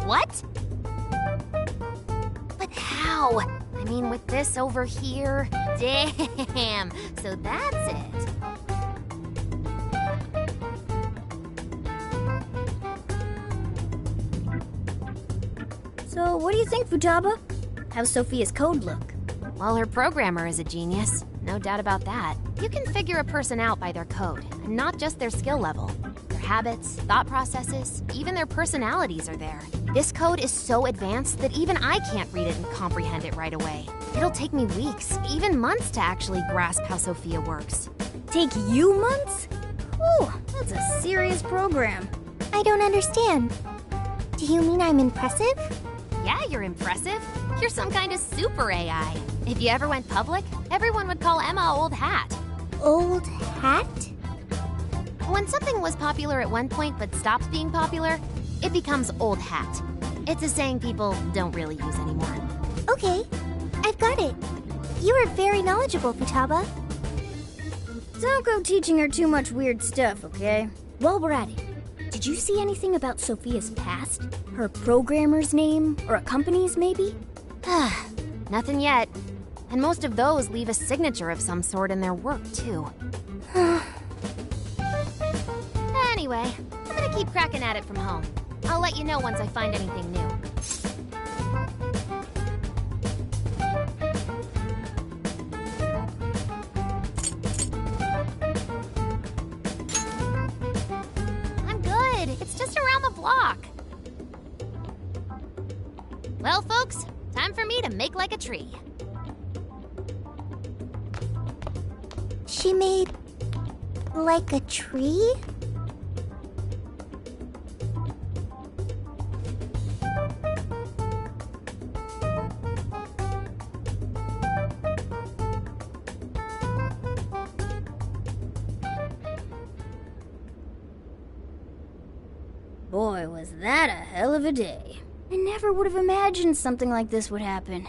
What? But how? I mean, with this over here? Damn! So that's it. So, what do you think, Futaba? How's Sophia's code look? Well, her programmer is a genius. No doubt about that. You can figure a person out by their code, and not just their skill level. Their habits, thought processes, even their personalities are there. This code is so advanced that even I can't read it and comprehend it right away. It'll take me weeks, even months to actually grasp how Sophia works. Take you months? Whew, that's a serious program. I don't understand. Do you mean I'm impressive? Yeah, you're impressive. You're some kind of super AI. If you ever went public, everyone would call Emma Old Hat. Old hat? When something was popular at one point but stops being popular, it becomes old hat. It's a saying people don't really use anymore. Okay, I've got it. You are very knowledgeable, Futaba. Don't go teaching her too much weird stuff, okay? While we're at it, did you see anything about Sophia's past? Her programmer's name, or a company's maybe? Nothing yet. And most of those leave a signature of some sort in their work, too. Anyway, I'm gonna keep cracking at it from home. I'll let you know once I find anything new. I'm good. It's just around the block. Well, folks, time for me to make like a tree. She made... like a tree? Boy, was that a hell of a day. I never would have imagined something like this would happen.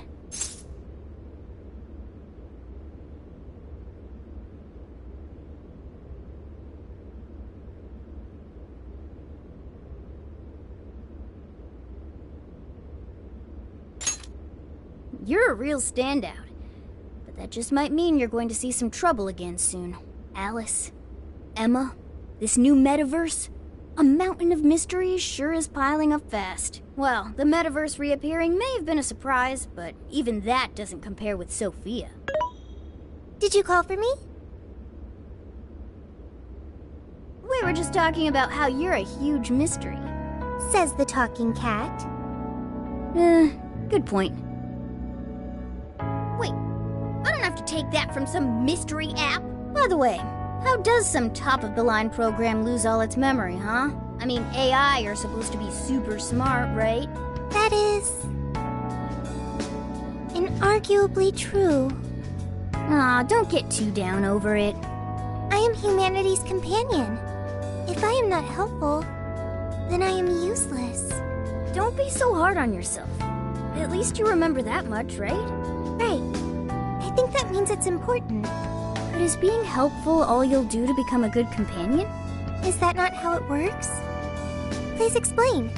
You're a real standout. But that just might mean you're going to see some trouble again soon. Alice, Emma, this new metaverse. A mountain of mysteries sure is piling up fast. Well, the metaverse reappearing may have been a surprise, but even that doesn't compare with Sophia. Did you call for me? We were just talking about how you're a huge mystery. Says the talking cat. Good point. Wait, I don't have to take that from some mystery app. By the way, how does some top-of-the-line program lose all its memory, huh? I mean, AI are supposed to be super smart, right? That is... inarguably true. Aw, don't get too down over it. I am humanity's companion. If I am not helpful, then I am useless. Don't be so hard on yourself. At least you remember that much, right? Right. I think that means it's important. But is being helpful all you'll do to become a good companion? Is that not how it works? Please explain.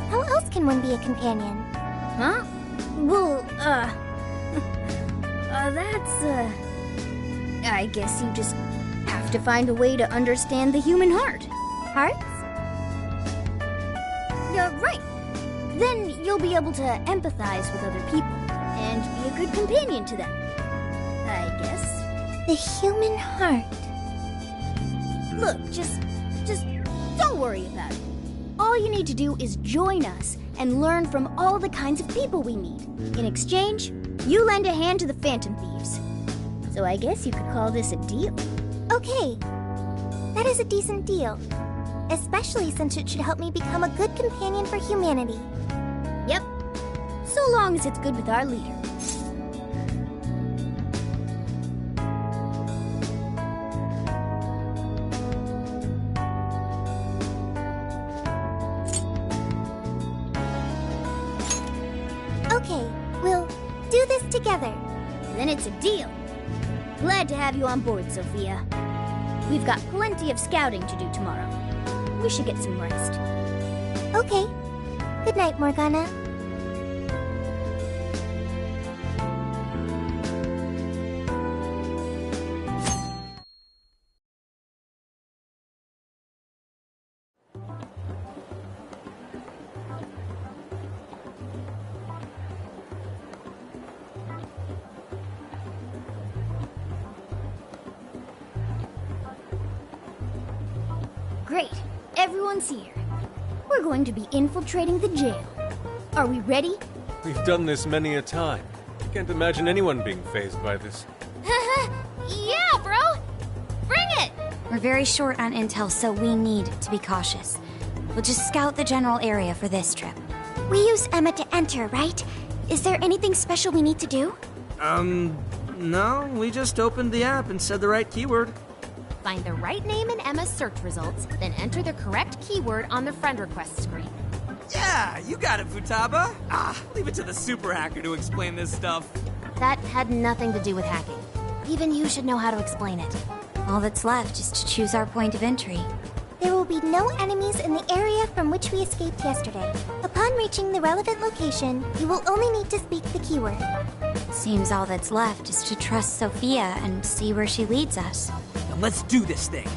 How else can one be a companion? Huh? Well, I guess you just have to find a way to understand the human heart. Hearts? Right. Then you'll be able to empathize with other people and be a good companion to them. I guess. The human heart. Look, just don't worry about it. All you need to do is join us and learn from all the kinds of people we meet. In exchange, you lend a hand to the Phantom Thieves. So I guess you could call this a deal. Okay. That is a decent deal. Especially since it should help me become a good companion for humanity. Yep. So long as it's good with our leader. Okay, we'll do this together. Then it's a deal. Glad to have you on board, Sophia. We've got plenty of scouting to do tomorrow. We should get some rest. Okay. Good night, Morgana. Great. Everyone's here. We're going to be infiltrating the jail. Are we ready? We've done this many a time. Can't imagine anyone being fazed by this. Yeah, bro! Bring it! We're very short on intel, so we need to be cautious. We'll just scout the general area for this trip. We use Emma to enter, right? Is there anything special we need to do? No, we just opened the app and said the right keyword. Find the right name in Emma's search results, then enter the correct keyword on the friend request screen. Yeah, you got it, Futaba. Leave it to the super hacker to explain this stuff. That had nothing to do with hacking. Even you should know how to explain it. All that's left is to choose our point of entry. There will be no enemies in the area from which we escaped yesterday. Upon reaching the relevant location, you will only need to speak the keyword. Seems all that's left is to trust Sophia and see where she leads us. Then let's do this thing.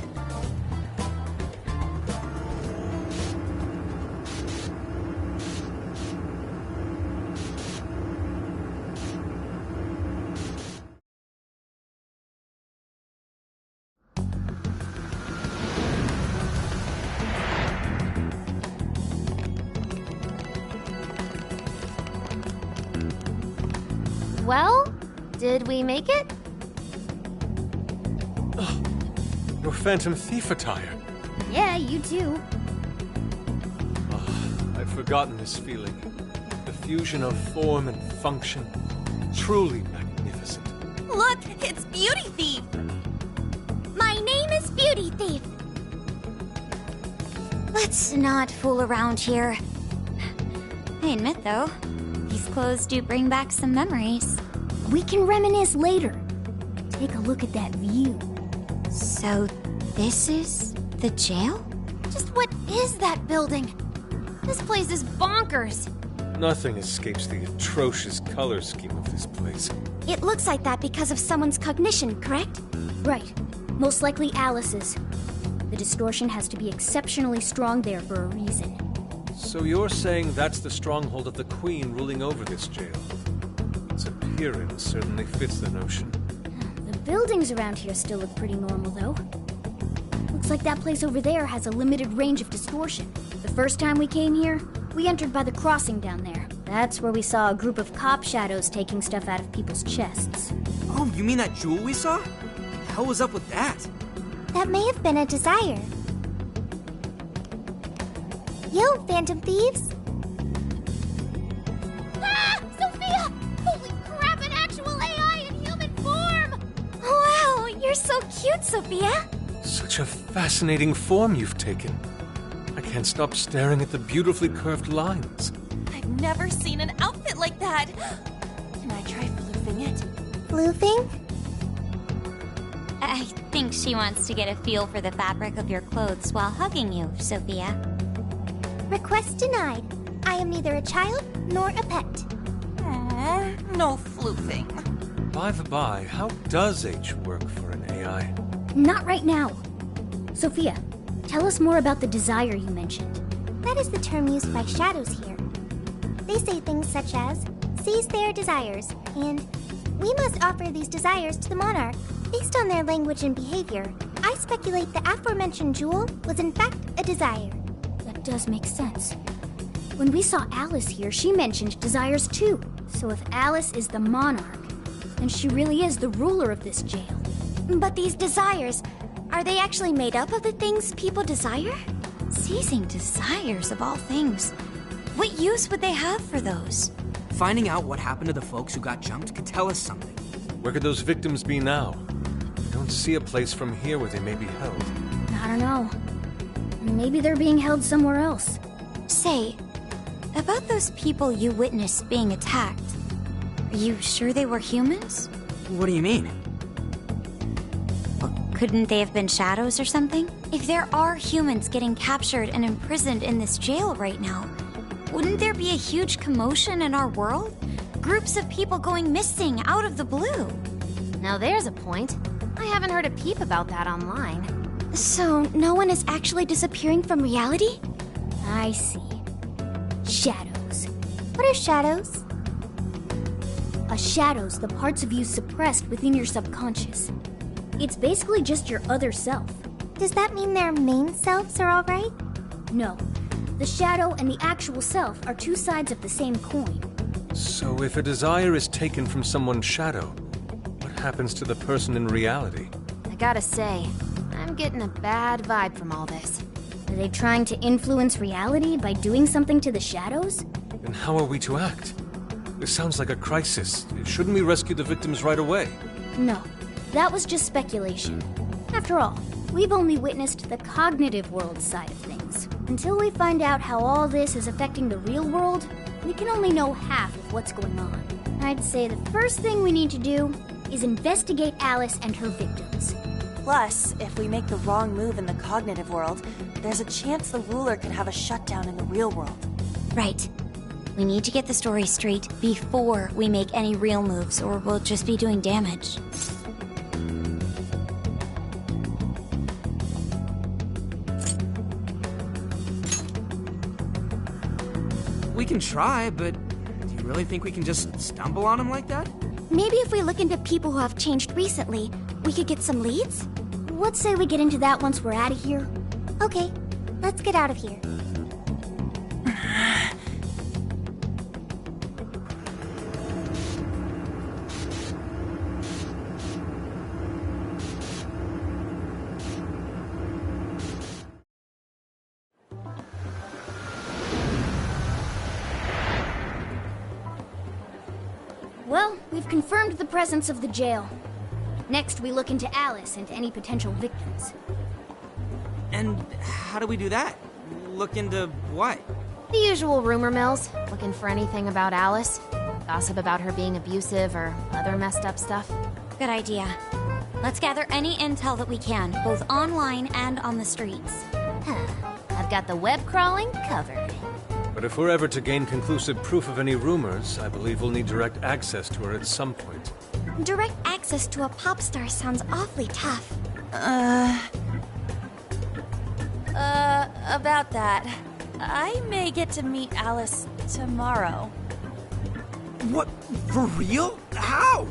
Well, did we make it? Your Phantom Thief attire. Yeah, you too. I've forgotten this feeling. The fusion of form and function. Truly magnificent. Look, it's Beauty Thief! My name is Beauty Thief. Let's not fool around here. I admit, though, these clothes do bring back some memories. We can reminisce later. Take a look at that view. So, this is the jail? Just what is that building? This place is bonkers. Nothing escapes the atrocious color scheme of this place. It looks like that because of someone's cognition, correct? Right. Most likely Alice's. The distortion has to be exceptionally strong there for a reason. So you're saying that's the stronghold of the Queen ruling over this jail? Its appearance certainly fits the notion. The buildings around here still look pretty normal, though. Looks like that place over there has a limited range of distortion. The first time we came here, we entered by the crossing down there. That's where we saw a group of cop shadows taking stuff out of people's chests. Oh, you mean that jewel we saw? The hell was up with that? That may have been a desire. Yo, Phantom Thieves! Ah! Sophia! Holy crap, an actual AI in human form! Wow, you're so cute, Sophia! Such a fascinating form you've taken. I can't stop staring at the beautifully curved lines. I've never seen an outfit like that. Can I try floofing it? Floofing? I think she wants to get a feel for the fabric of your clothes while hugging you, Sophia. Request denied. I am neither a child nor a pet. No floofing. By the by, how does H work for an AI? Not right now. Sophia, tell us more about the desire you mentioned. That is the term used by shadows here. They say things such as, seize their desires, and we must offer these desires to the monarch. Based on their language and behavior, I speculate the aforementioned jewel was in fact a desire. That does make sense. When we saw Alice here, she mentioned desires too. So if Alice is the monarch, then she really is the ruler of this jail. But these desires, are they actually made up of the things people desire? Seizing desires of all things. What use would they have for those? Finding out what happened to the folks who got jumped could tell us something. Where could those victims be now? I don't see a place from here where they may be held. I don't know. Maybe they're being held somewhere else. Say, about those people you witnessed being attacked, are you sure they were humans? What do you mean? Couldn't they have been shadows or something? If there are humans getting captured and imprisoned in this jail right now, wouldn't there be a huge commotion in our world? Groups of people going missing out of the blue. Now there's a point. I haven't heard a peep about that online. So, no one is actually disappearing from reality? I see. Shadows. What are shadows? A shadow's the parts of you suppressed within your subconscious. It's basically just your other self. Does that mean their main selves are alright? No. The shadow and the actual self are two sides of the same coin. So if a desire is taken from someone's shadow, what happens to the person in reality? I gotta say, I'm getting a bad vibe from all this. Are they trying to influence reality by doing something to the shadows? Then how are we to act? This sounds like a crisis. Shouldn't we rescue the victims right away? No. That was just speculation. After all, we've only witnessed the cognitive world side of things. Until we find out how all this is affecting the real world, we can only know half of what's going on. I'd say the first thing we need to do is investigate Alice and her victims. Plus, if we make the wrong move in the cognitive world, there's a chance the ruler could have a shutdown in the real world. Right. We need to get the story straight before we make any real moves, or we'll just be doing damage. We can try, but do you really think we can just stumble on him like that? Maybe if we look into people who have changed recently, we could get some leads? Let's say we get into that once we're out of here. Okay, let's get out of here. Well, we've confirmed the presence of the jail. Next, we look into Alice and any potential victims. And how do we do that? Look into what? The usual rumor mills, looking for anything about Alice. Gossip about her being abusive or other messed up stuff. Good idea. Let's gather any intel that we can, both online and on the streets. I've got the web crawling covered. But if we're ever to gain conclusive proof of any rumors, I believe we'll need direct access to her at some point. Direct access to a pop star sounds awfully tough. About that. I may get to meet Alice tomorrow. What? For real? How?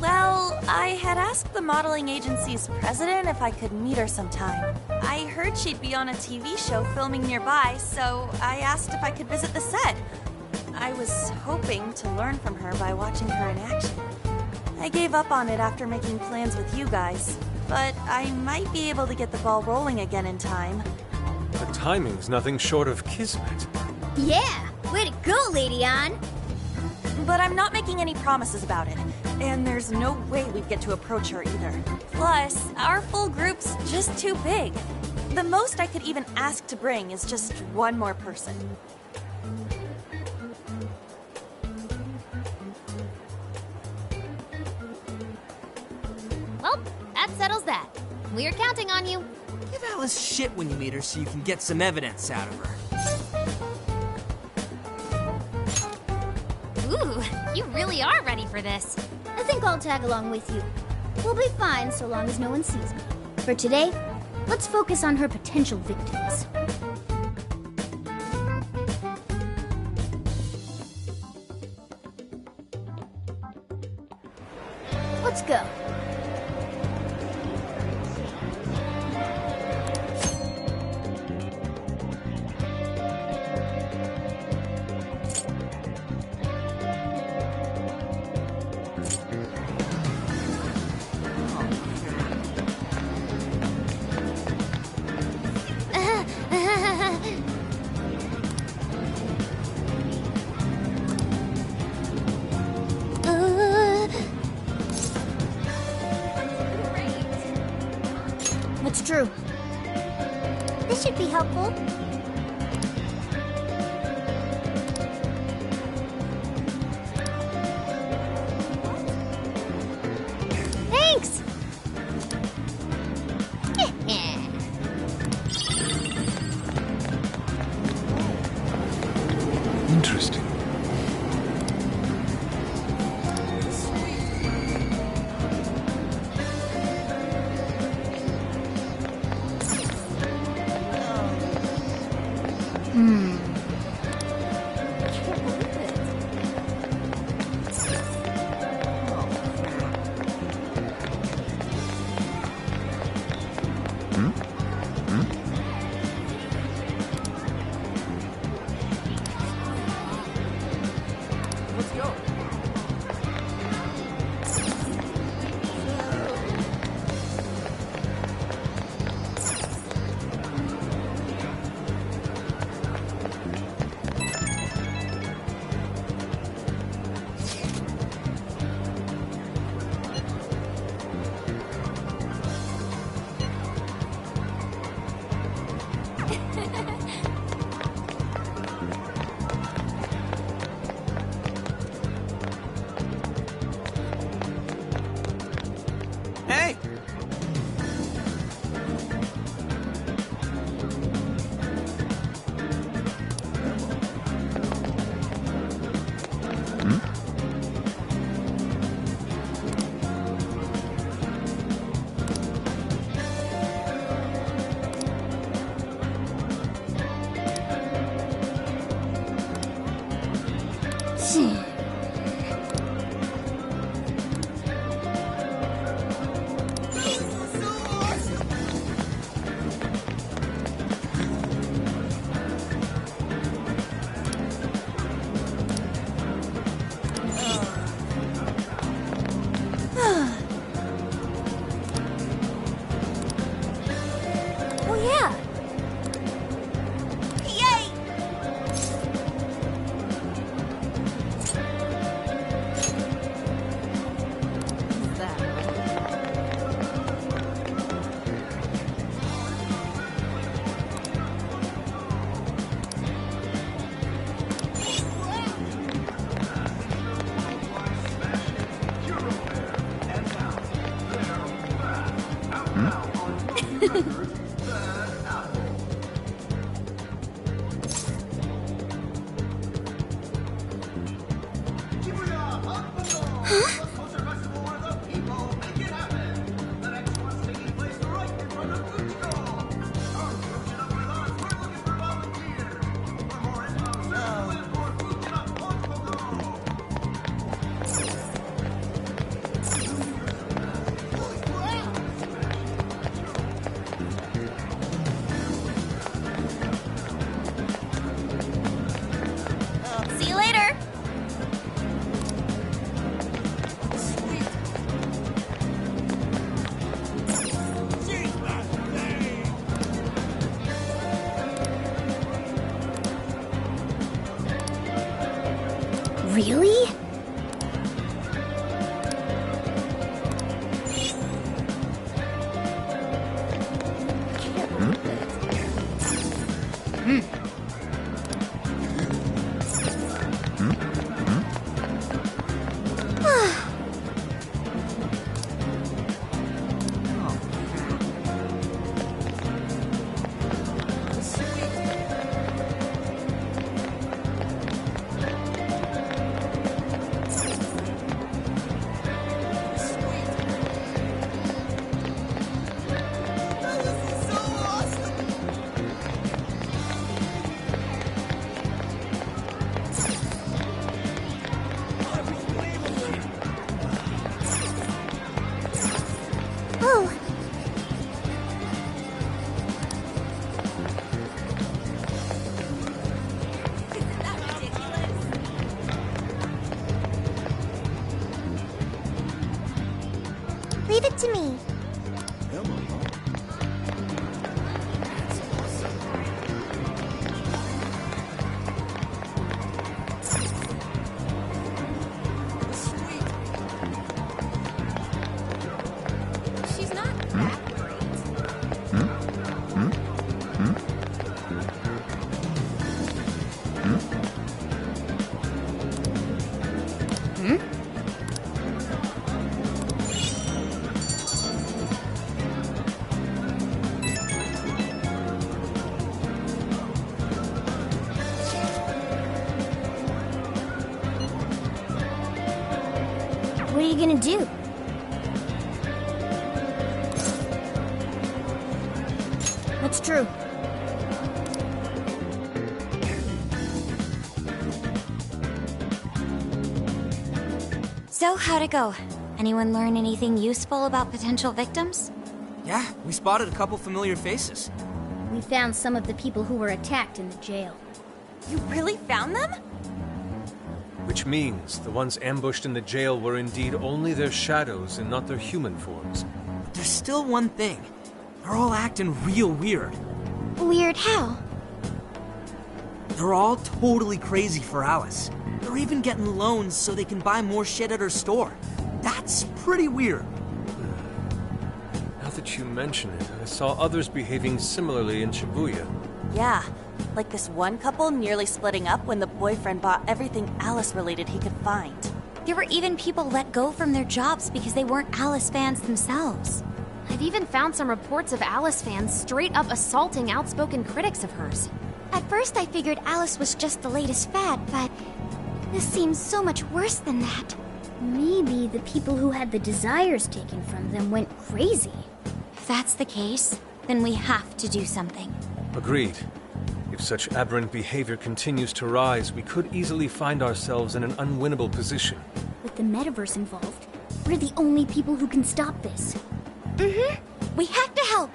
Well, I had asked the modeling agency's president if I could meet her sometime. I heard she'd be on a TV show filming nearby, so I asked if I could visit the set. I was hoping to learn from her by watching her in action. I gave up on it after making plans with you guys, but I might be able to get the ball rolling again in time. The timing's nothing short of kismet. Yeah! Way to go, Lady Ann! But I'm not making any promises about it, and there's no way we'd get to approach her either. Plus, our full group's just too big. The most I could even ask to bring is just one more person. Well, that settles that. We're counting on you. Give Alice shit when you meet her so you can get some evidence out of her. Ooh, you really are ready for this. I think I'll tag along with you. We'll be fine so long as no one sees me. For today, let's focus on her potential victims. Let's go. It's true. This should be helpful. Thanks! Interesting. Hey! Oh, yeah. See you later. Really? Oh, leave it to me. She's not that great. What are you gonna do? That's true. So, how'd it go? Anyone learn anything useful about potential victims? Yeah, we spotted a couple familiar faces. We found some of the people who were attacked in the jail. You really found them? Which means the ones ambushed in the jail were indeed only their shadows and not their human forms. But there's still one thing. They're all acting real weird. Weird how? They're all totally crazy for Alice. They're even getting loans so they can buy more shit at her store. That's pretty weird. Now that you mention it, I saw others behaving similarly in Shibuya. Yeah, like this one couple nearly splitting up when the boyfriend bought everything Alice-related he could find. There were even people let go from their jobs because they weren't Alice fans themselves. I've even found some reports of Alice fans straight up assaulting outspoken critics of hers. At first I figured Alice was just the latest fad, but this seems so much worse than that. Maybe the people who had the desires taken from them went crazy. If that's the case, then we have to do something. Agreed. If such aberrant behavior continues to rise, we could easily find ourselves in an unwinnable position. With the metaverse involved, we're the only people who can stop this. We have to help.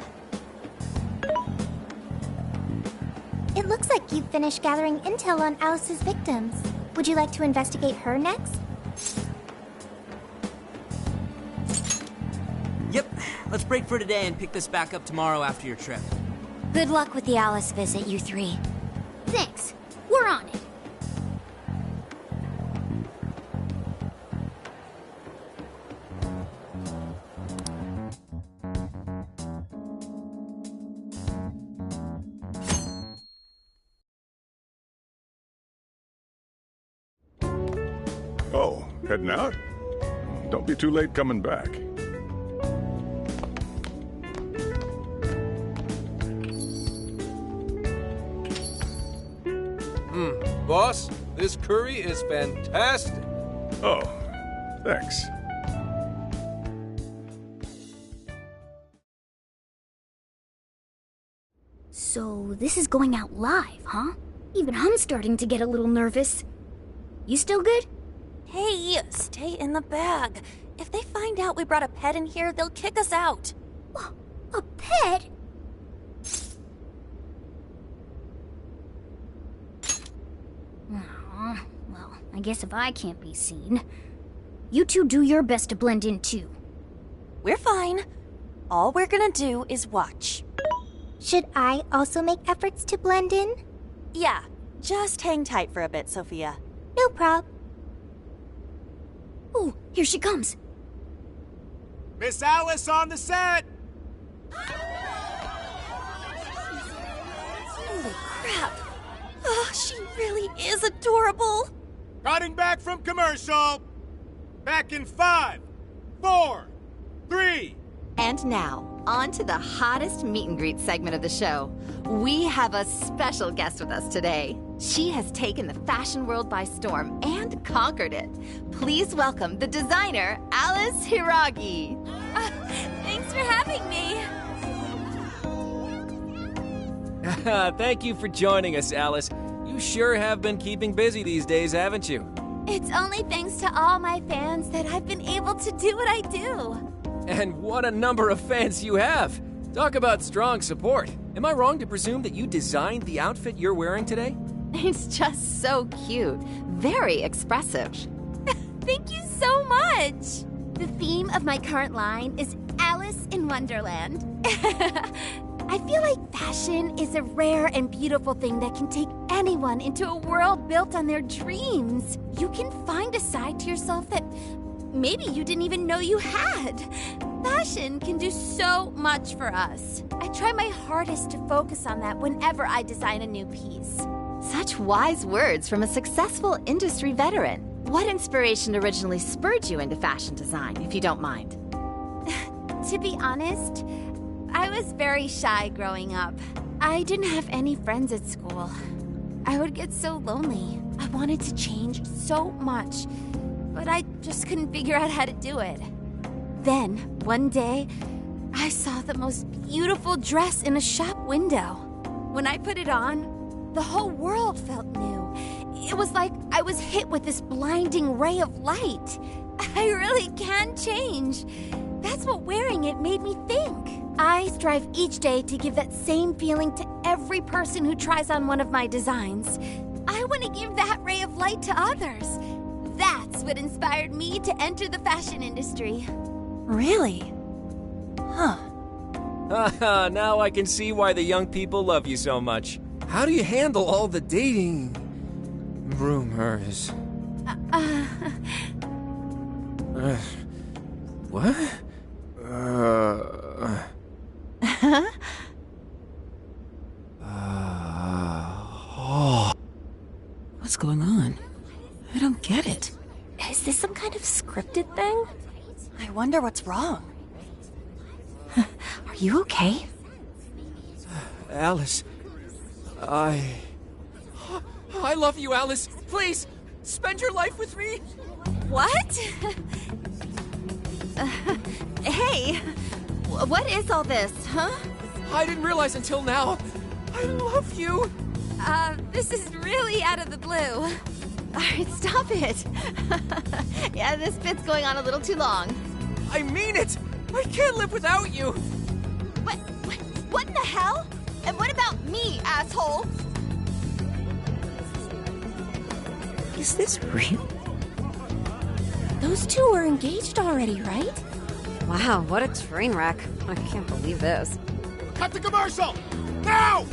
It looks like you've finished gathering intel on Alice's victims. Would you like to investigate her next? Yep, let's break for today and pick this back up tomorrow after your trip. Good luck with the Alice visit, you three. Thanks. We're on it. Oh, heading out? Don't be too late coming back. Boss, this curry is fantastic. Oh, thanks. So this is going out live, huh? Even I'm starting to get a little nervous. You still good? Hey, stay in the bag. If they find out we brought a pet in here, they'll kick us out. A pet? Aw, well, I guess if I can't be seen, you two do your best to blend in too. We're fine. All we're gonna do is watch. Should I also make efforts to blend in? Yeah, just hang tight for a bit, Sophia. No prob. Oh, here she comes. Miss Alice on the set! Holy crap. Oh, she really is adorable. Cutting back from commercial. Back in 5, 4, 3. And now, on to the hottest meet and greet segment of the show. We have a special guest with us today. She has taken the fashion world by storm and conquered it. Please welcome the designer, Alice Hiragi. Thanks for having me. Thank you for joining us, Alice. You sure have been keeping busy these days, haven't you? It's only thanks to all my fans that I've been able to do what I do. And what a number of fans you have. Talk about strong support. Am I wrong to presume that you designed the outfit you're wearing today? It's just so cute. Very expressive. Thank you so much. The theme of my current line is Alice in Wonderland. I feel like fashion is a rare and beautiful thing that can take anyone into a world built on their dreams. You can find a side to yourself that maybe you didn't even know you had. Fashion can do so much for us. I try my hardest to focus on that whenever I design a new piece. Such wise words from a successful industry veteran. What inspiration originally spurred you into fashion design, if you don't mind? To be honest, I was very shy growing up. I didn't have any friends at school. I would get so lonely. I wanted to change so much. but I just couldn't figure out how to do it. Then, one day, I saw the most beautiful dress in a shop window. When I put it on, the whole world felt new. It was like I was hit with this blinding ray of light. I really can change. That's what wearing it made me think. I strive each day to give that same feeling to every person who tries on one of my designs. I want to give that ray of light to others. That's what inspired me to enter the fashion industry. Really? Huh. Haha, now I can see why the young people love you so much. How do you handle all the dating rumors? What? What's going on? I don't get it. Is this some kind of scripted thing? I wonder what's wrong. Are you okay? Alice, I love you, Alice. Please, spend your life with me. What? Hey, what is all this, huh? I didn't realize until now. I love you. This is really out of the blue. All right, stop it. Yeah, this bit's going on a little too long. I mean it. I can't live without you. What in the hell? And what about me, asshole? Is this real? Those two are engaged already, right? Wow, what a train wreck. I can't believe this. Cut the commercial! Now!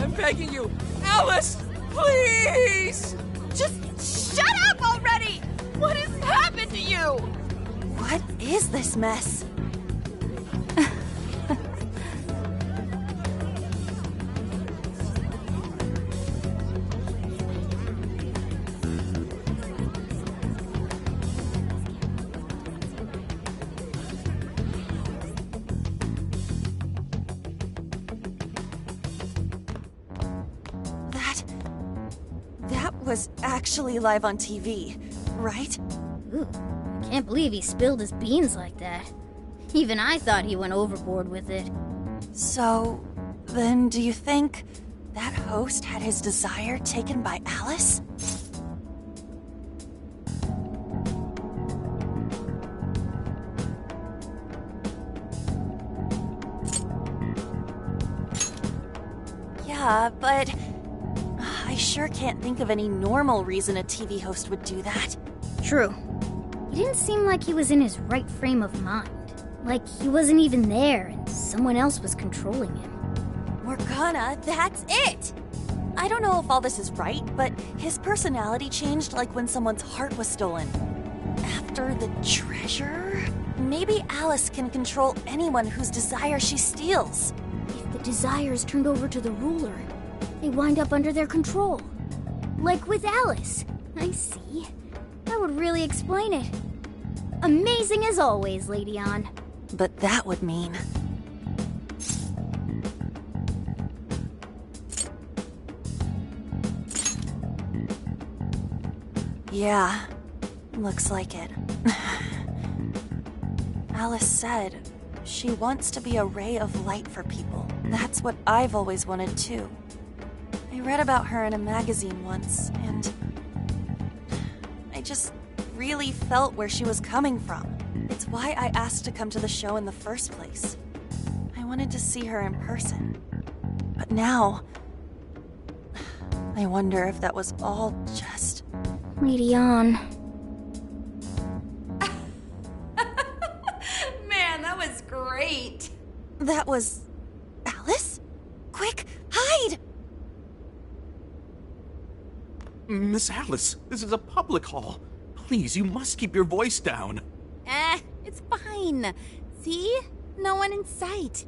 I'm begging you, Alice, please! Just shut up already! What has happened to you? What is this mess? That was actually live on TV, right? Ooh, I can't believe he spilled his beans like that. Even I thought he went overboard with it. So, then do you think that host had his desire taken by Alice? Yeah, but I sure can't think of any normal reason a TV host would do that. True. He didn't seem like he was in his right frame of mind. Like he wasn't even there and someone else was controlling him. Morgana, that's it! I don't know if all this is right, but his personality changed like when someone's heart was stolen. After the treasure? Maybe Alice can control anyone whose desire she steals. If the desire is turned over to the ruler, they wind up under their control. Like with Alice. I see. That would really explain it. Amazing as always, Lady Ann. But that would mean... Yeah, looks like it. Alice said she wants to be a ray of light for people. That's what I've always wanted too. I read about her in a magazine once, and I just really felt where she was coming from. It's why I asked to come to the show in the first place. I wanted to see her in person. But now, I wonder if that was all just... Lady Ann. Man, that was great. That was... Alice? Quick, hide! Miss Alice, this is a public hall. Please, you must keep your voice down. It's fine. See? No one in sight.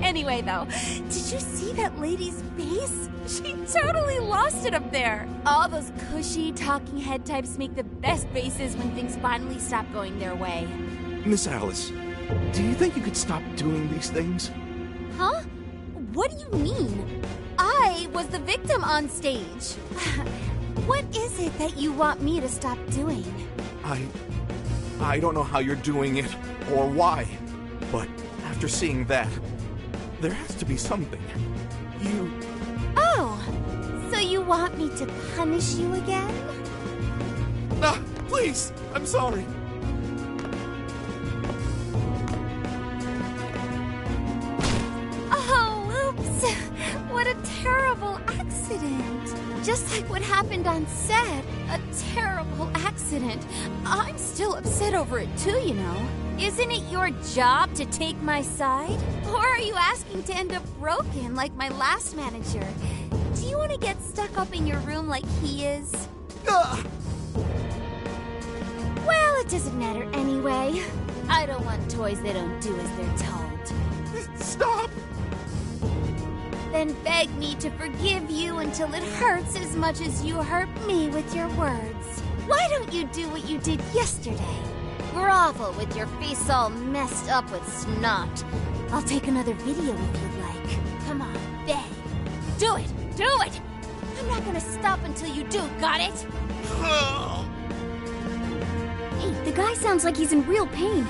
Anyway, though, did you see that lady's face? She totally lost it up there. All those cushy talking head types make the best faces when things finally stop going their way. Miss Alice, do you think you could stop doing these things? Huh? What do you mean? I was the victim on stage. What is it that you want me to stop doing? I don't know how you're doing it, or why, but after seeing that, there has to be something. Oh, so you want me to punish you again? Ah, please, I'm sorry. Oh, oops. What a terrible accident. Just like what happened on set. A terrible accident. I'm still upset over it too, you know. Isn't it your job to take my side? Or are you asking to end up broken like my last manager? Do you want to get stuck up in your room like he is? Ugh. Well, it doesn't matter anyway. I don't want toys that don't do as they're told. Stop! Then beg me to forgive you until it hurts as much as you hurt me with your words. Why don't you do what you did yesterday? Grovel with your face all messed up with snot. I'll take another video if you'd like. Come on, beg. Do it! Do it! I'm not gonna stop until you do, got it? Hey, the guy sounds like he's in real pain.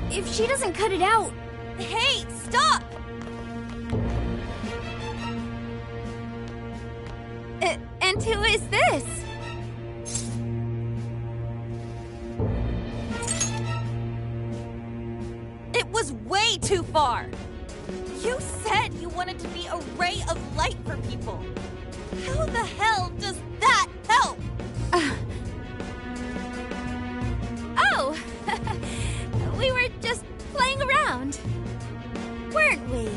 If she doesn't cut it out... Hey, stop! And who is this? It was way too far! You said you wanted to be a ray of light for people. How the hell does that help? Oh! We were just playing around. Weren't we?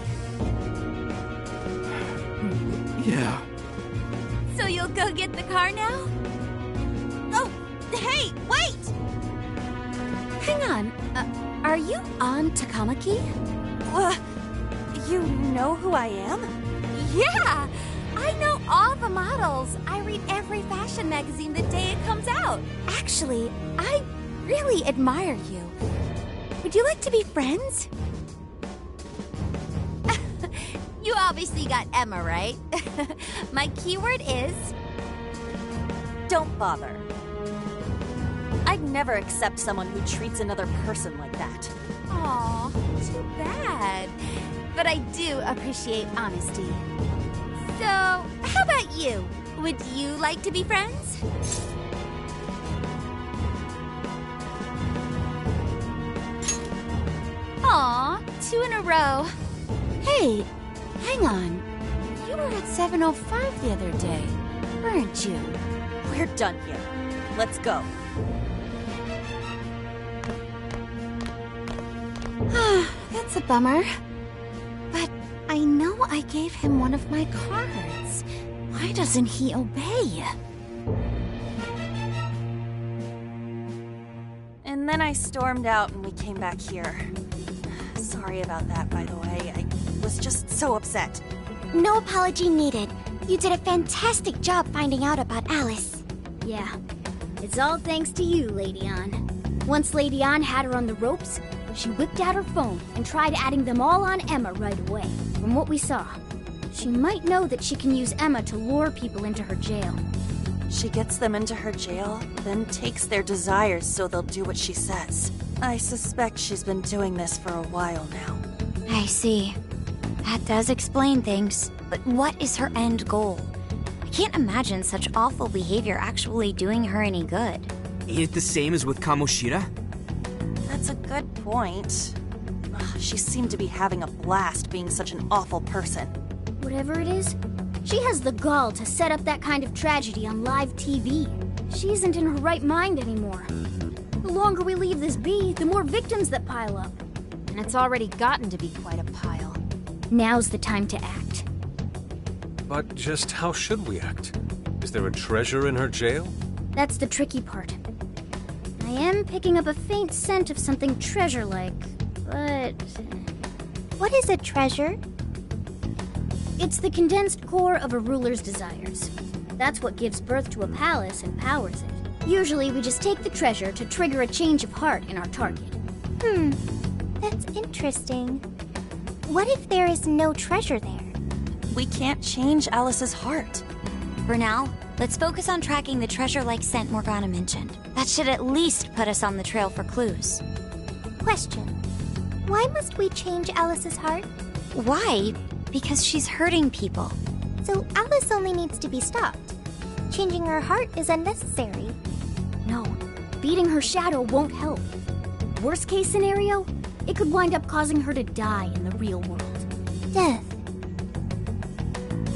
Yeah. So you'll go get the car now? Oh, hey, wait! Hang on. Are you on Takamaki? You know who I am? Yeah! I know all the models. I read every fashion magazine the day it comes out. Actually, I really admire you. Would you like to be friends? You obviously got Emma, right? My keyword is... Don't bother. I'd never accept someone who treats another person like that. Aw, too bad. But I do appreciate honesty. So, how about you? Would you like to be friends? Aw, 2 in a row. Hey, hang on. You were at 7:05 the other day, weren't you? We're done here. Let's go. That's a bummer. But I know I gave him one of my cards. Why doesn't he obey? And then I stormed out and we came back here. Sorry about that, by the way. I was just so upset. No apology needed. You did a fantastic job finding out about Alice. Yeah, it's all thanks to you, Lady Ann. Once Lady Ann had her on the ropes, she whipped out her phone and tried adding them all on Emma right away. From what we saw, she might know that she can use Emma to lure people into her jail. She gets them into her jail, then takes their desires so they'll do what she says. I suspect she's been doing this for a while now. I see. That does explain things. But what is her end goal? I can't imagine such awful behavior actually doing her any good. Ain't it the same as with Kamoshida? That's a good point. She seemed to be having a blast being such an awful person. Whatever it is, she has the gall to set up that kind of tragedy on live TV. She isn't in her right mind anymore. The longer we leave this be, the more victims that pile up. And it's already gotten to be quite a pile. Now's the time to act. But just how should we act? Is there a treasure in her jail? That's the tricky part. I am picking up a faint scent of something treasure-like, but... What is a treasure? It's the condensed core of a ruler's desires. That's what gives birth to a palace and powers it. Usually we just take the treasure to trigger a change of heart in our target. That's interesting. What if there is no treasure there? We can't change Alice's heart. For now, let's focus on tracking the treasure-like scent Morgana mentioned. That should at least put us on the trail for clues. Question. Why must we change Alice's heart? Why? Because she's hurting people. So Alice only needs to be stopped. Changing her heart is unnecessary. No, beating her shadow won't help. Worst case scenario, it could wind up causing her to die in the real world. Death.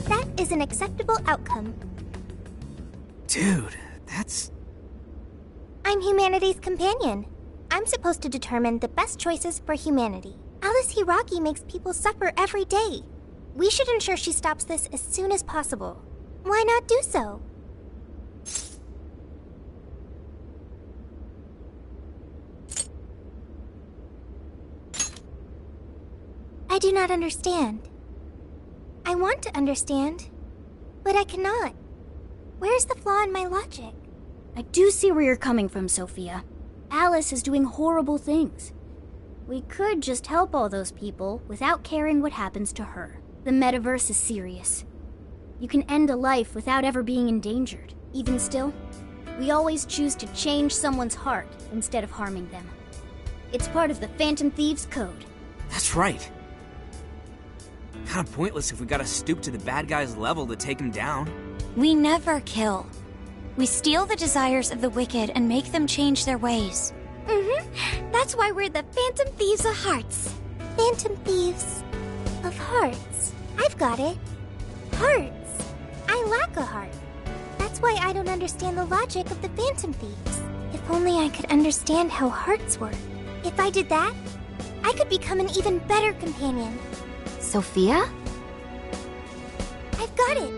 That is an acceptable outcome. Dude, that's... I'm humanity's companion. I'm supposed to determine the best choices for humanity. Alice Hiragi makes people suffer every day. We should ensure she stops this as soon as possible. Why not do so? I do not understand. I want to understand, but I cannot. Where's the flaw in my logic? I do see where you're coming from, Sophia. Alice is doing horrible things. We could just help all those people without caring what happens to her. The metaverse is serious. You can end a life without ever being endangered. Even still, we always choose to change someone's heart instead of harming them. It's part of the Phantom Thieves Code. That's right. Kinda pointless if we gotta stoop to the bad guy's level to take him down. We never kill. We steal the desires of the wicked and make them change their ways. That's why we're the Phantom Thieves of Hearts. Phantom Thieves of Hearts. I've got it. Hearts. I lack a heart. That's why I don't understand the logic of the Phantom Thieves. If only I could understand how hearts work. If I did that, I could become an even better companion. Sophia? I've got it.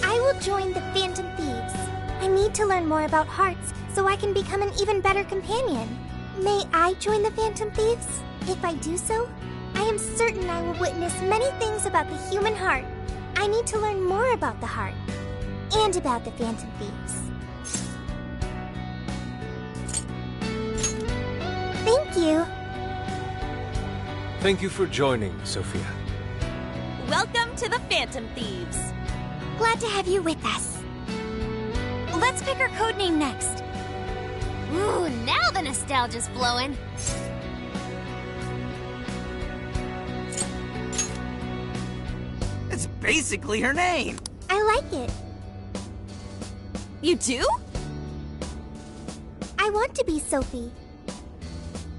I will join the Phantom Thieves. I need to learn more about hearts so I can become an even better companion. May I join the Phantom Thieves? If I do so, I am certain I will witness many things about the human heart. I need to learn more about the heart and about the Phantom Thieves. Thank you. Thank you for joining, Sophia. Welcome to the Phantom Thieves. Glad to have you with us. Let's pick our codename next. Ooh, now the nostalgia's flowing. It's basically her name. I like it. You do? I want to be Sophie.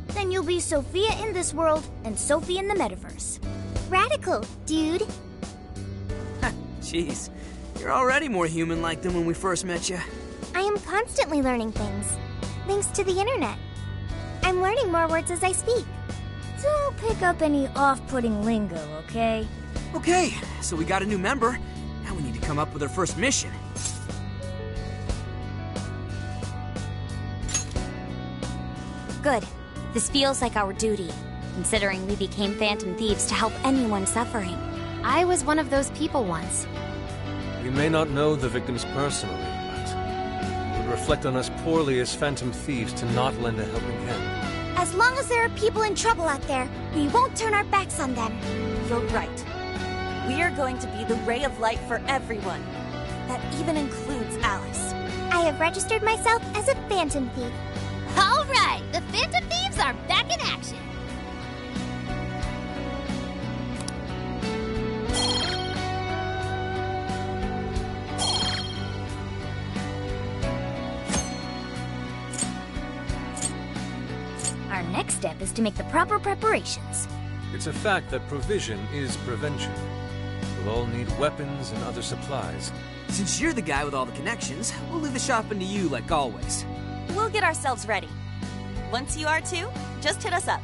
Then you'll be Sophia in this world and Sophie in the metaverse. Radical, dude. Jeez, you're already more human-like than when we first met you. I am constantly learning things, thanks to the internet. I'm learning more words as I speak. Don't pick up any off-putting lingo, okay? Okay, so we got a new member. Now we need to come up with our first mission. Good. This feels like our duty, considering we became Phantom Thieves to help anyone suffering. I was one of those people once. We may not know the victims personally, but it would reflect on us poorly as Phantom Thieves to not lend a helping hand. As long as there are people in trouble out there, we won't turn our backs on them. You're right. We are going to be the ray of light for everyone. That even includes Alice. I have registered myself as a Phantom Thief. All right, the Phantom Thieves are back in action. Our next step is to make the proper preparations. It's a fact that provision is prevention. We'll all need weapons and other supplies. Since you're the guy with all the connections, we'll leave the shopping to you like always. We'll get ourselves ready. Once you are too, just hit us up.